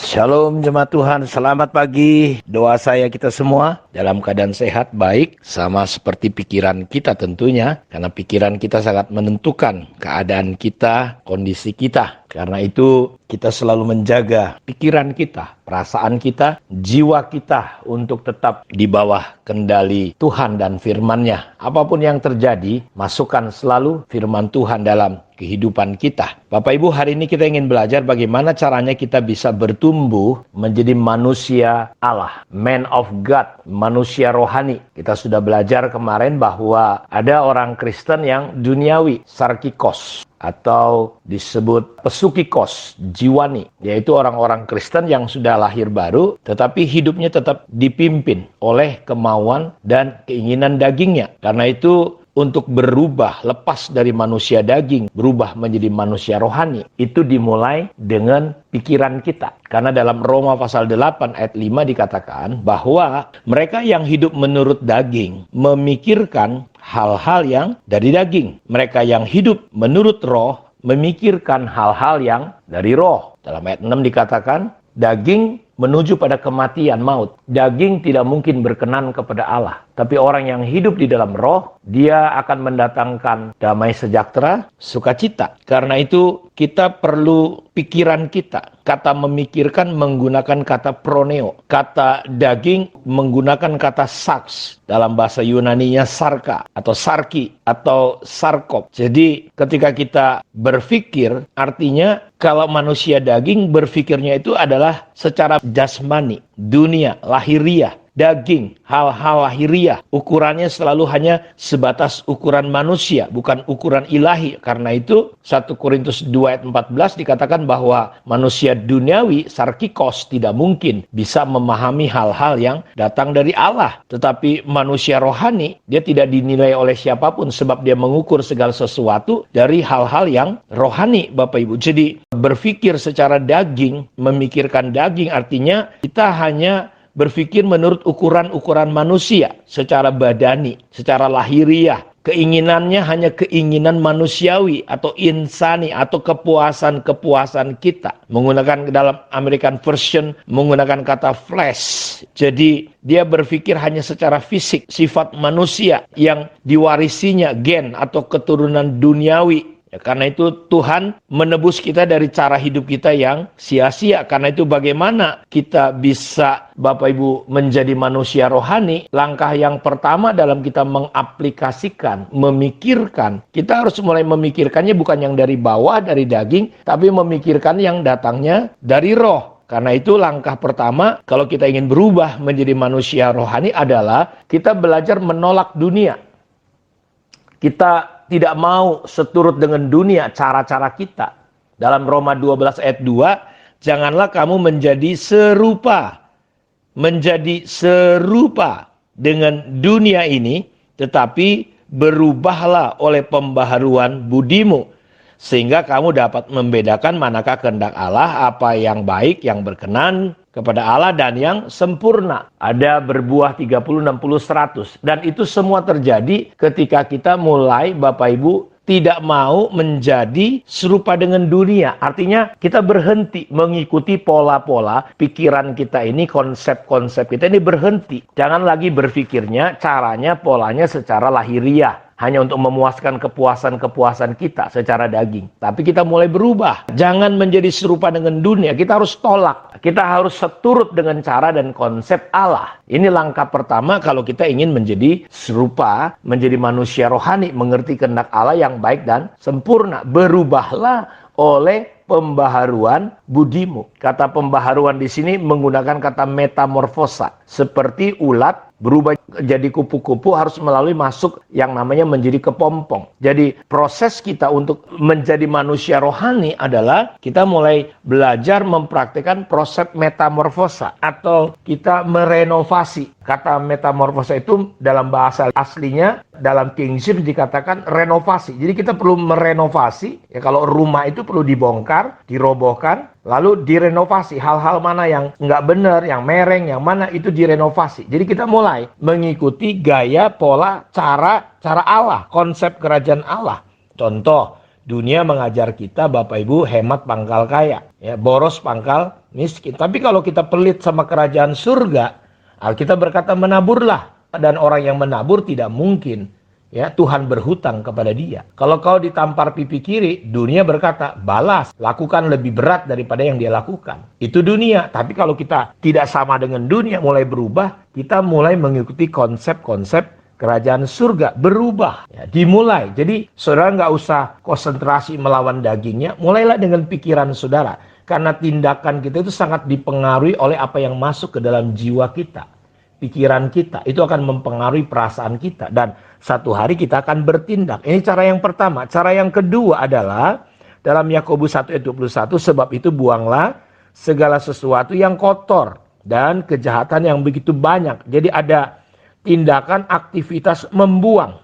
Shalom jemaat Tuhan, selamat pagi. Doa saya kita semua dalam keadaan sehat, baik, sama seperti pikiran kita tentunya. Karena pikiran kita sangat menentukan keadaan kita, kondisi kita. Karena itu kita selalu menjaga pikiran kita, perasaan kita, jiwa kita untuk tetap di bawah kendali Tuhan dan firman-Nya. Apapun yang terjadi, masukkan selalu firman Tuhan dalam kehidupan kita. Bapak Ibu, hari ini kita ingin belajar bagaimana caranya kita bisa bertumbuh menjadi manusia Allah, man of God, manusia rohani. Kita sudah belajar kemarin bahwa ada orang Kristen yang duniawi, sarkikos, atau disebut pesukikos, jiwani, yaitu orang-orang Kristen yang sudah lahir baru, tetapi hidupnya tetap dipimpin oleh kemauan dan keinginan dagingnya. Karena itu untuk berubah, lepas dari manusia daging, berubah menjadi manusia rohani, itu dimulai dengan pikiran kita. Karena dalam Roma pasal 8 ayat 5 dikatakan bahwa mereka yang hidup menurut daging memikirkan hal-hal yang dari daging. Mereka yang hidup menurut roh memikirkan hal-hal yang dari roh. Dalam ayat 6 dikatakan, daging menuju pada kematian, maut. Daging tidak mungkin berkenan kepada Allah. Tapi orang yang hidup di dalam roh, dia akan mendatangkan damai sejahtera, sukacita. Karena itu kita perlu pikiran kita. Kata memikirkan menggunakan kata proneo. Kata daging menggunakan kata sarx. Dalam bahasa Yunaninya sarka atau sarki atau sarkop. Jadi ketika kita berpikir, artinya kalau manusia daging berpikirnya itu adalah secara jasmani, dunia, lahiriah. Daging, hal-hal lahiriah, ukurannya selalu hanya sebatas ukuran manusia, bukan ukuran ilahi. Karena itu 1 Korintus 2 ayat 14 dikatakan bahwa manusia duniawi, sarkikos, tidak mungkin bisa memahami hal-hal yang datang dari Allah. Tetapi manusia rohani, dia tidak dinilai oleh siapapun sebab dia mengukur segala sesuatu dari hal-hal yang rohani, Bapak Ibu. Jadi berpikir secara daging, memikirkan daging artinya kita hanya berpikir menurut ukuran-ukuran manusia, secara badani, secara lahiriah. Keinginannya hanya keinginan manusiawi atau insani atau kepuasan-kepuasan kita. Menggunakan dalam American Version, menggunakan kata flesh. Jadi dia berpikir hanya secara fisik, sifat manusia yang diwarisinya gen atau keturunan duniawi. Ya, karena itu Tuhan menebus kita dari cara hidup kita yang sia-sia. Karena itu bagaimana kita bisa, Bapak Ibu, menjadi manusia rohani? Langkah yang pertama dalam kita mengaplikasikan, memikirkan. Kita harus mulai memikirkannya bukan yang dari bawah, dari daging, tapi memikirkan yang datangnya dari roh. Karena itu langkah pertama kalau kita ingin berubah menjadi manusia rohani adalah kita belajar menolak dunia. Kita tidak mau seturut dengan dunia, cara-cara kita. Dalam Roma 12 ayat 2, janganlah kamu menjadi serupa dengan dunia ini, tetapi berubahlah oleh pembaharuan budimu, sehingga kamu dapat membedakan manakah kehendak Allah, apa yang baik, yang berkenan kepada Allah dan yang sempurna. Ada berbuah 30, 60, 100. Dan itu semua terjadi ketika kita mulai, Bapak Ibu, tidak mau menjadi serupa dengan dunia. Artinya kita berhenti mengikuti pola-pola pikiran kita ini, konsep-konsep kita ini berhenti. Jangan lagi berpikirnya, caranya, polanya secara lahiriah. Hanya untuk memuaskan kepuasan-kepuasan kita secara daging. Tapi kita mulai berubah. Jangan menjadi serupa dengan dunia. Kita harus tolak. Kita harus seturut dengan cara dan konsep Allah. Ini langkah pertama kalau kita ingin menjadi serupa, menjadi manusia rohani, mengerti kehendak Allah yang baik dan sempurna. Berubahlah oleh pembaharuan budimu. Kata pembaharuan di sini menggunakan kata metamorfosa. Seperti ulat berubah jadi kupu-kupu harus melalui masuk yang namanya menjadi kepompong. Jadi proses kita untuk menjadi manusia rohani adalah kita mulai belajar mempraktikkan proses metamorfosa atau kita merenovasi. Kata metamorfosa itu dalam bahasa aslinya dalam King James dikatakan renovasi. Jadi kita perlu merenovasi. Ya, kalau rumah itu perlu dibongkar, dirobohkan, lalu direnovasi. Hal-hal mana yang nggak benar, yang mereng, yang mana itu direnovasi. Jadi kita mulai mengikuti gaya, pola, cara Allah, konsep kerajaan Allah. Contoh, Dunia mengajar kita, Bapak Ibu, hemat pangkal kaya, ya, boros pangkal miskin. Tapi kalau kita pelit sama kerajaan surga, Alkitab berkata menaburlah, dan orang yang menabur tidak mungkin, ya, Tuhan berhutang kepada dia. Kalau kau ditampar pipi kiri, dunia berkata balas, lakukan lebih berat daripada yang dia lakukan. Itu dunia. Tapi kalau kita tidak sama dengan dunia, mulai berubah, kita mulai mengikuti konsep-konsep kerajaan surga, berubah, ya, dimulai. Jadi saudara nggak usah konsentrasi melawan dagingnya, mulailah dengan pikiran saudara. Karena tindakan kita itu sangat dipengaruhi oleh apa yang masuk ke dalam jiwa kita. Pikiran kita, itu akan mempengaruhi perasaan kita. Dan satu hari kita akan bertindak. Ini cara yang pertama. Cara yang kedua adalah dalam Yakobus 1 ayat 21, sebab itu buanglah segala sesuatu yang kotor dan kejahatan yang begitu banyak. Jadi ada tindakan aktivitas membuang,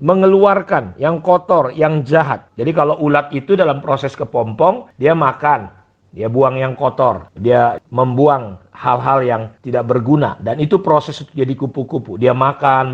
mengeluarkan yang kotor, yang jahat. Jadi kalau ulat itu dalam proses kepompong, dia makan, dia buang yang kotor, dia membuang hal-hal yang tidak berguna. Dan itu proses itu jadi kupu-kupu. Dia makan,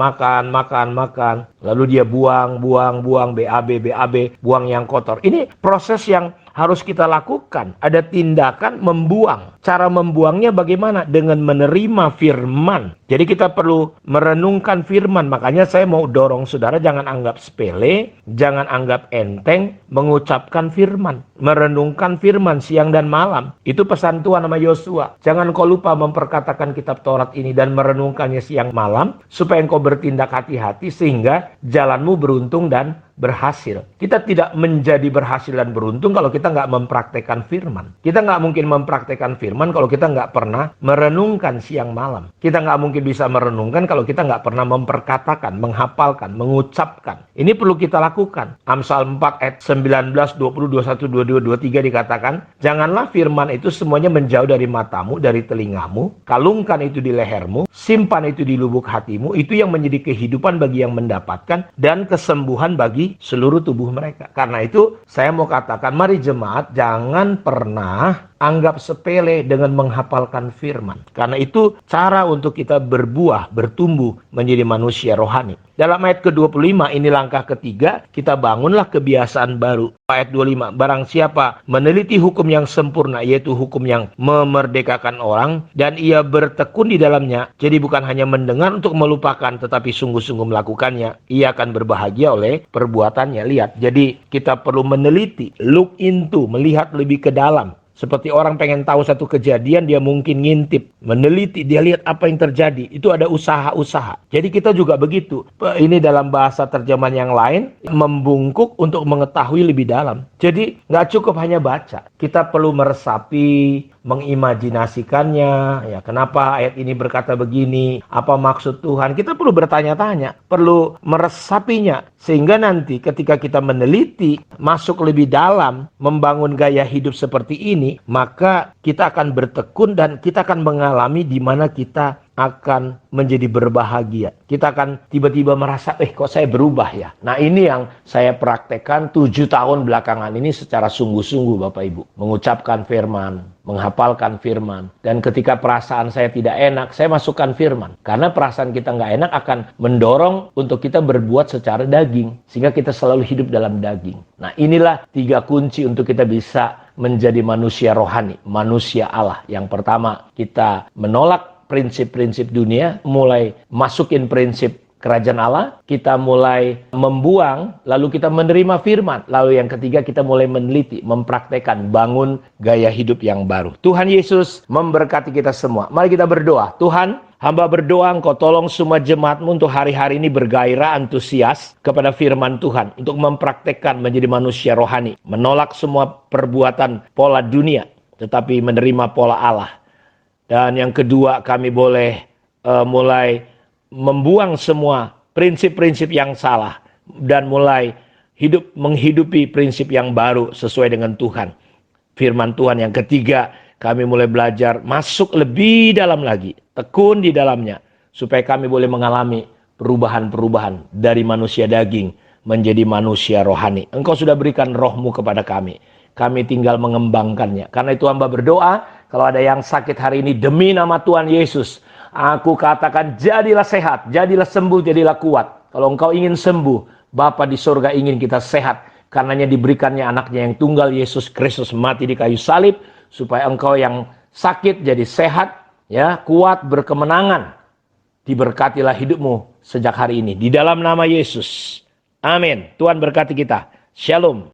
lalu dia buang, BAB, buang yang kotor. Ini proses yang harus kita lakukan. Ada tindakan membuang. Cara membuangnya bagaimana? Dengan menerima firman. Jadi kita perlu merenungkan firman. Makanya saya mau dorong saudara, jangan anggap sepele, jangan anggap enteng mengucapkan firman. Merenungkan firman siang dan malam. Itu pesan Tuhan sama Yosua. Jangan kau lupa memperkatakan kitab Taurat ini dan merenungkannya siang malam, supaya engkau bertindak hati-hati sehingga jalanmu beruntung dan berhasil. Kita tidak menjadi berhasil dan beruntung kalau kita nggak mempraktekkan firman. Kita nggak mungkin mempraktekkan firman kalau kita nggak pernah merenungkan siang malam. Kita nggak mungkin bisa merenungkan kalau kita nggak pernah memperkatakan, menghafalkan, mengucapkan. Ini perlu kita lakukan. Amsal 4 ayat 19, 20, 21, 22, 23 dikatakan, janganlah firman itu semuanya menjauh dari matamu, dari telingamu, kalungkan itu di lehermu, simpan itu di lubuk hatimu, itu yang menjadi kehidupan bagi yang mendapatkan dan kesembuhan bagi seluruh tubuh mereka. Karena itu saya mau katakan, mari jemaat jangan pernah anggap sepele dengan menghafalkan firman. Karena itu cara untuk kita berbuah, bertumbuh menjadi manusia rohani. Dalam ayat ke-25 ini langkah ketiga, kita bangunlah kebiasaan baru. Ayat 25, barang siapa meneliti hukum yang sempurna, yaitu hukum yang memerdekakan orang, dan ia bertekun di dalamnya, jadi bukan hanya mendengar untuk melupakan, tetapi sungguh-sungguh melakukannya, ia akan berbahagia oleh perbuatannya. Lihat, jadi kita perlu meneliti, look into, melihat lebih ke dalam. Seperti orang pengen tahu satu kejadian, dia mungkin ngintip, meneliti, dia lihat apa yang terjadi. Itu ada usaha-usaha. Jadi kita juga begitu. Ini dalam bahasa terjemahan yang lain, membungkuk untuk mengetahui lebih dalam. Jadi nggak cukup hanya baca. Kita perlu meresapi, mengimajinasikannya. Ya, kenapa ayat ini berkata begini? Apa maksud Tuhan? Kita perlu bertanya-tanya, perlu meresapinya. Sehingga nanti ketika kita meneliti, masuk lebih dalam, membangun gaya hidup seperti ini, maka kita akan bertekun dan kita akan mengalami di mana kita akan menjadi berbahagia. Kita akan tiba-tiba merasa, kok saya berubah ya. Nah ini yang saya praktekkan 7 tahun belakangan ini secara sungguh-sungguh Bapak Ibu. Mengucapkan firman, menghafalkan firman. Dan ketika perasaan saya tidak enak, saya masukkan firman. Karena perasaan kita nggak enak akan mendorong untuk kita berbuat secara daging. Sehingga kita selalu hidup dalam daging. Nah inilah 3 kunci untuk kita bisa menjadi manusia rohani, manusia Allah. Yang pertama, kita menolak prinsip-prinsip dunia, mulai masukin prinsip kerajaan Allah, kita mulai membuang, lalu kita menerima firman. Lalu yang ketiga, kita mulai meneliti, mempraktekkan, bangun gaya hidup yang baru. Tuhan Yesus memberkati kita semua. Mari kita berdoa. Tuhan, hamba berdoa Engkau tolong semua jemaat-Mu untuk hari-hari ini bergairah, antusias kepada firman Tuhan. Untuk mempraktekkan menjadi manusia rohani. Menolak semua perbuatan pola dunia, tetapi menerima pola Allah. Dan yang kedua, kami boleh mulai membuang semua prinsip-prinsip yang salah. Dan mulai menghidupi prinsip yang baru sesuai dengan Tuhan. Firman Tuhan. Yang ketiga, kami mulai belajar masuk lebih dalam lagi. Tekun di dalamnya. Supaya kami boleh mengalami perubahan-perubahan dari manusia daging menjadi manusia rohani. Engkau sudah berikan roh-Mu kepada kami. Kami tinggal mengembangkannya. Karena itu hamba berdoa, kalau ada yang sakit hari ini demi nama Tuhan Yesus, aku katakan jadilah sehat, jadilah sembuh, jadilah kuat. Kalau engkau ingin sembuh, Bapa di surga ingin kita sehat. Karenanya diberikannya anaknya yang tunggal, Yesus Kristus, mati di kayu salib, supaya engkau yang sakit jadi sehat, ya, kuat, berkemenangan. Diberkatilah hidupmu sejak hari ini. Di dalam nama Yesus. Amin. Tuhan berkati kita. Shalom.